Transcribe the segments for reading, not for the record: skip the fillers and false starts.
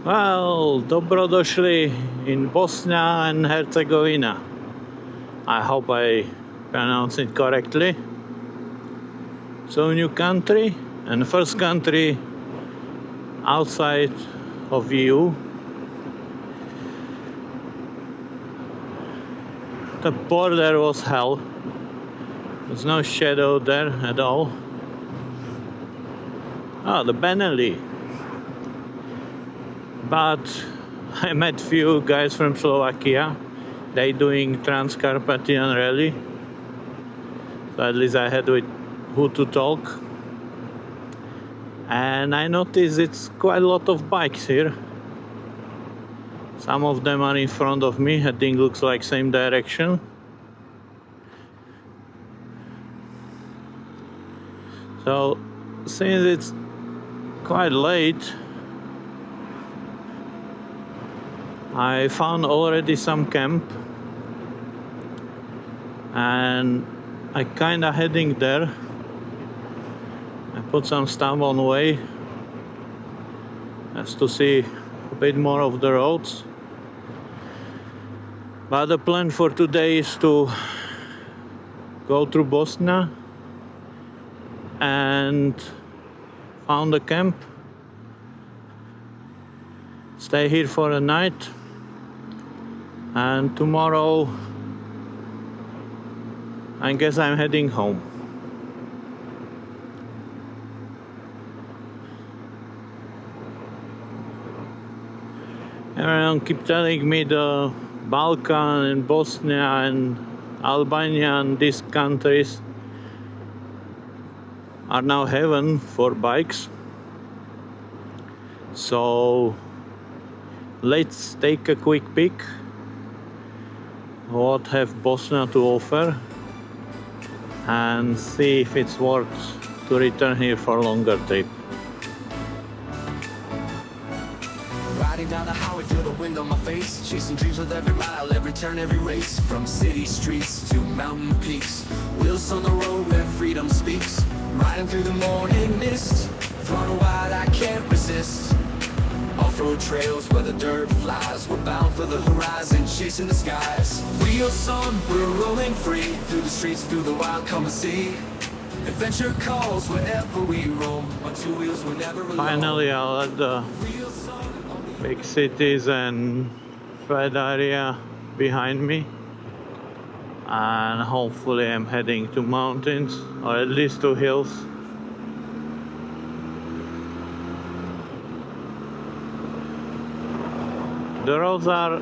Well, dobrodošli in Bosnia and Herzegovina. I hope I pronounce it correctly. So new country, and the first country outside of EU. The border was hell. There's no shadow there at all. Oh, the Benelli. But I met few guys from Slovakia. They doing Transcarpathian rally. So at least I had with who to talk. And I noticed it's quite a lot of bikes here. Some of them are in front of me, heading looks like same direction. So since it's quite late, I found already some camp and I kinda heading there. I put some stuff on the way just to see a bit more of the roads. But the plan for today is to go through Bosnia and found a camp, stay here for a night, and tomorrow I guess I'm heading home. Everyone keep telling me the Balkan and Bosnia and Albania and these countries are now heaven for bikes. So let's take a quick peek what have Bosnia to offer and see if it's worth to return here for a longer trip. Riding down the highway, feel the wind on my face. Chasing dreams with every mile, every turn, every race. From city streets to mountain peaks, wheels on the road where freedom speaks. Riding through the morning mist, throttle wide, I can't resist. Off-road trails where the dirt flies. We're bound for the horizon, chasing the skies. Wheels on, we're rolling free. Through the streets, through the wild, come and see. Adventure calls wherever we roam. On two wheels, we're never alone. Finally, I'll let the big cities and flat area behind me, and hopefully I'm heading to mountains or at least to hills. The roads are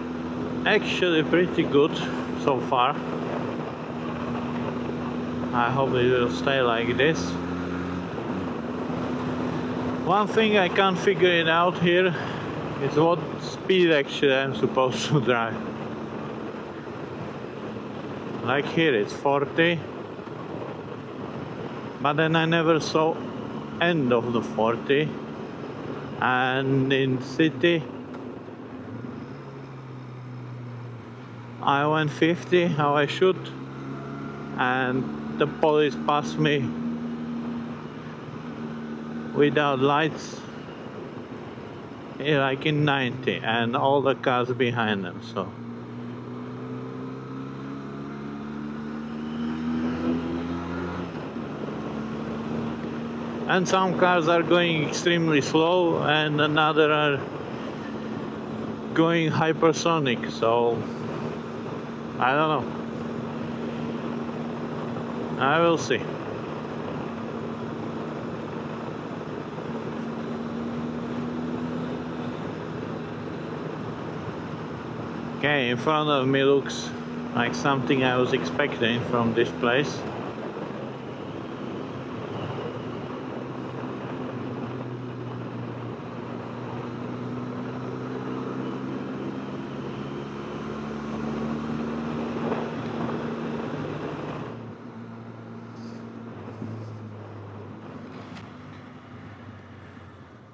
actually pretty good so far. I hope it will stay like this. One thing I can't figure it out here is what speed actually I'm supposed to drive. Like here it's 40, but then I never saw end of the 40, and in city I went 50 how I should, and the police passed me without lights like in 90, and all the cars behind them. So and some cars are going extremely slow and another are going hypersonic, so I don't know. I will see. Okay, in front of me looks like something I was expecting from this place.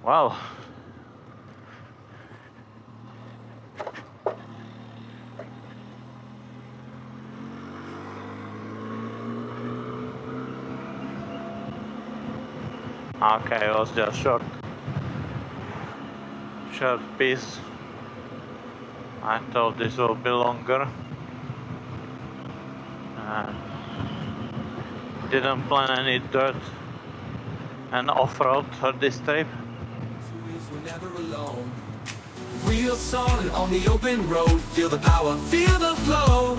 Wow. Okay, it was just short short piece. I thought this will be longer. Didn't plan any dirt and off-road for this trip. We're never alone. Real solid on the open road. Feel the power, feel the flow.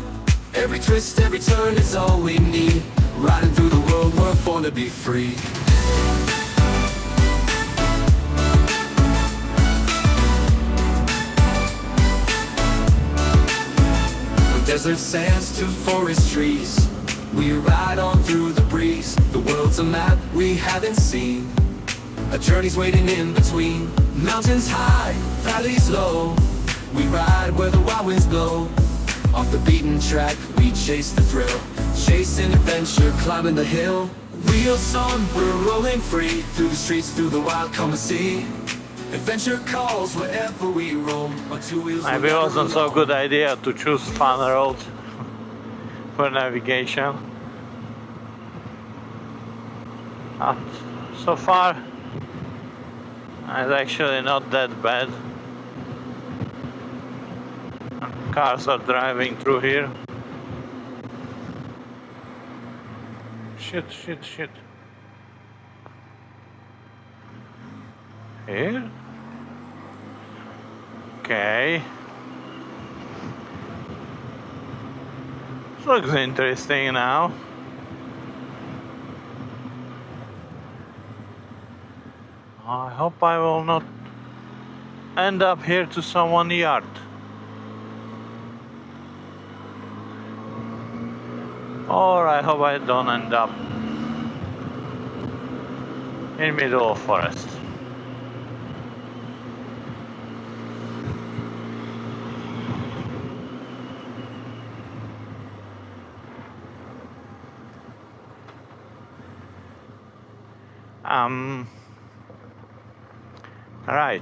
Every twist, every turn is all we need. Riding through the world, we're born to be free. From desert sands to forest trees, we ride on through the breeze. The world's a map we haven't seen. A journey's waiting in between. Mountains high, valleys low. We ride where the wild winds blow. Off the beaten track, we chase the thrill. Chasing adventure, climbing the hill. Real sun, we're rolling free. Through the streets, through the wild, come and see. Adventure calls wherever we roam. On two wheels, Maybe it wasn't so good idea to choose fun road for navigation. But so far, it's actually not that bad. Cars are driving through here. Shit. Here? Okay. This looks interesting now. I hope I will not end up here to someone's yard. Or I hope I don't end up in middle of forest. Right.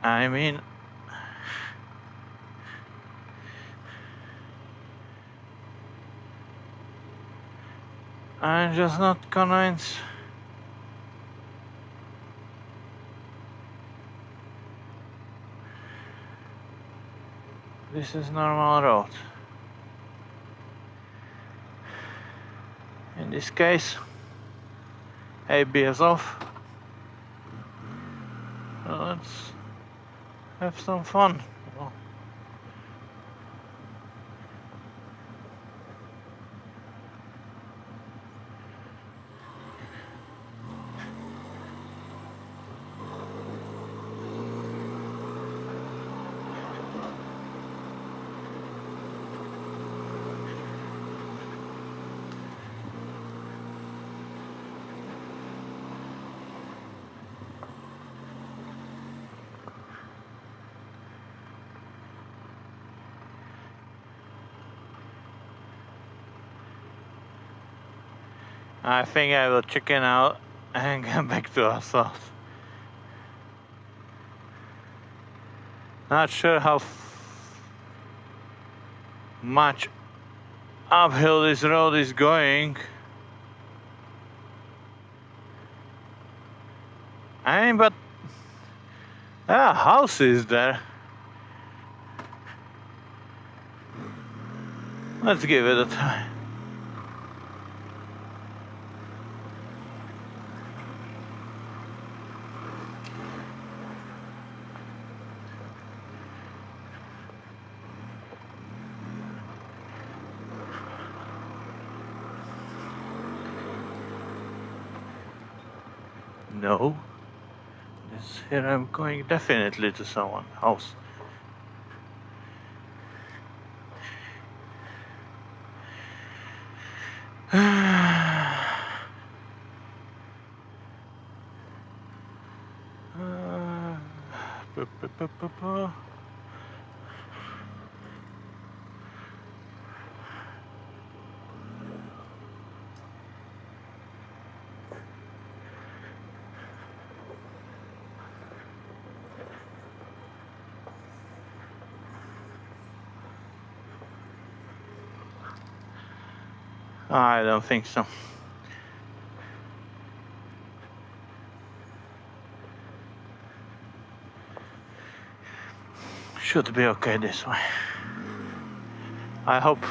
I mean, I'm just not convinced. This is normal road. In this case, ABS off. So let's have some fun. I think I will chicken out and get back to asphalt. Not sure how much uphill this road is going. I mean, but there are houses there. Let's give it a try. No. Here I'm going definitely to someone's house. I don't think so. Should be okay this way. I hope.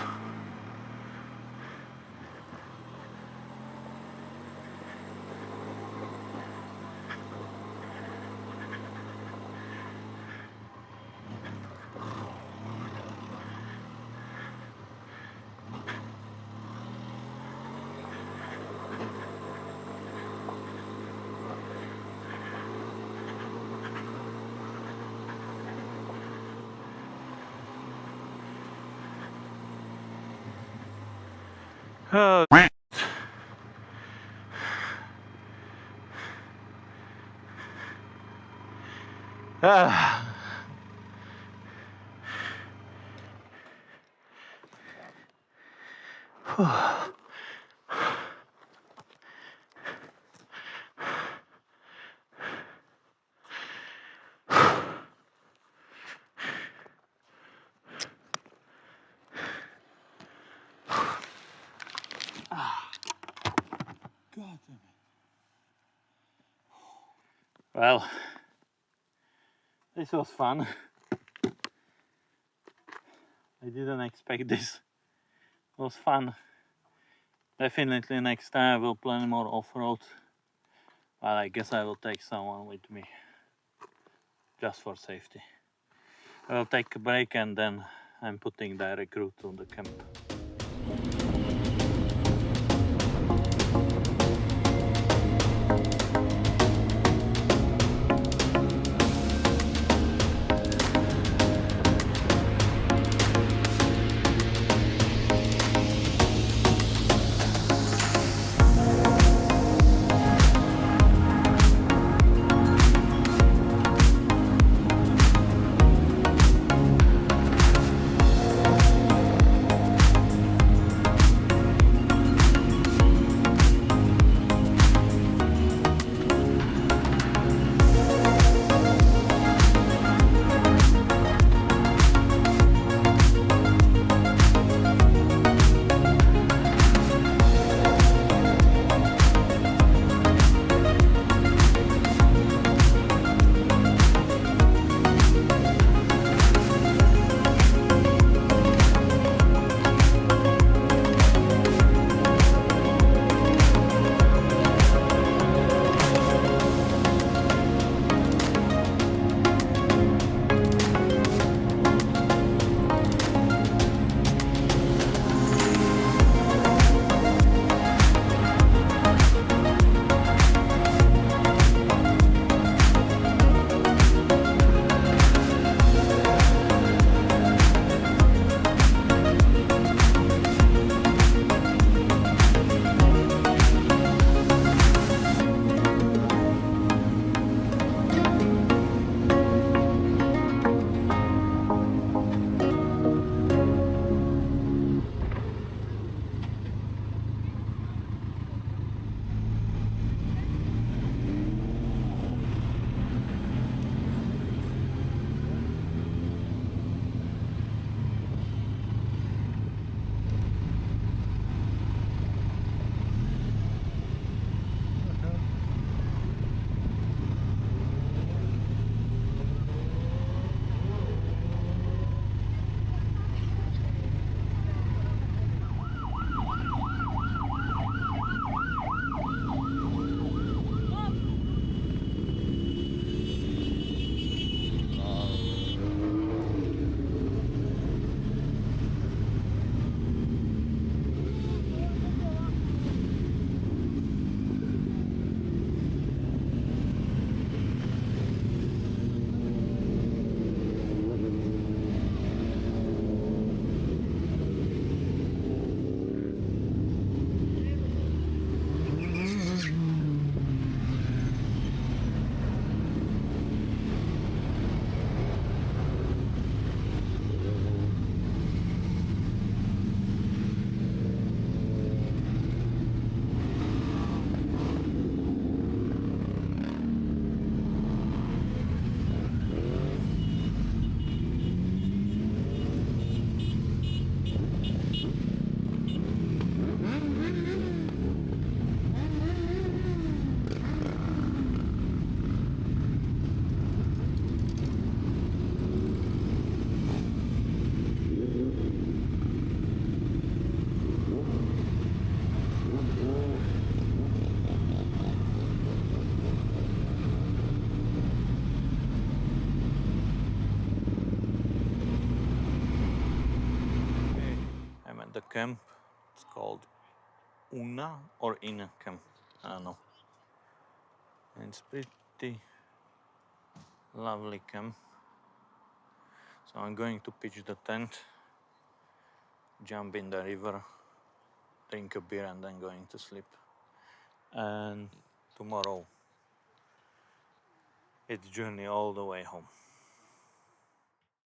Oh. Ah. God damn it. Well, this was fun. I didn't expect this. It was fun. Definitely next time I will plan more off-road. Well, I guess I will take someone with me. Just for safety. I will take a break and then I'm putting direct route to the camp. camp. It's called Una or Ina camp. I don't know. And it's pretty lovely camp. So I'm going to pitch the tent, jump in the river, drink a beer, and then going to sleep. And tomorrow it's journey all the way home.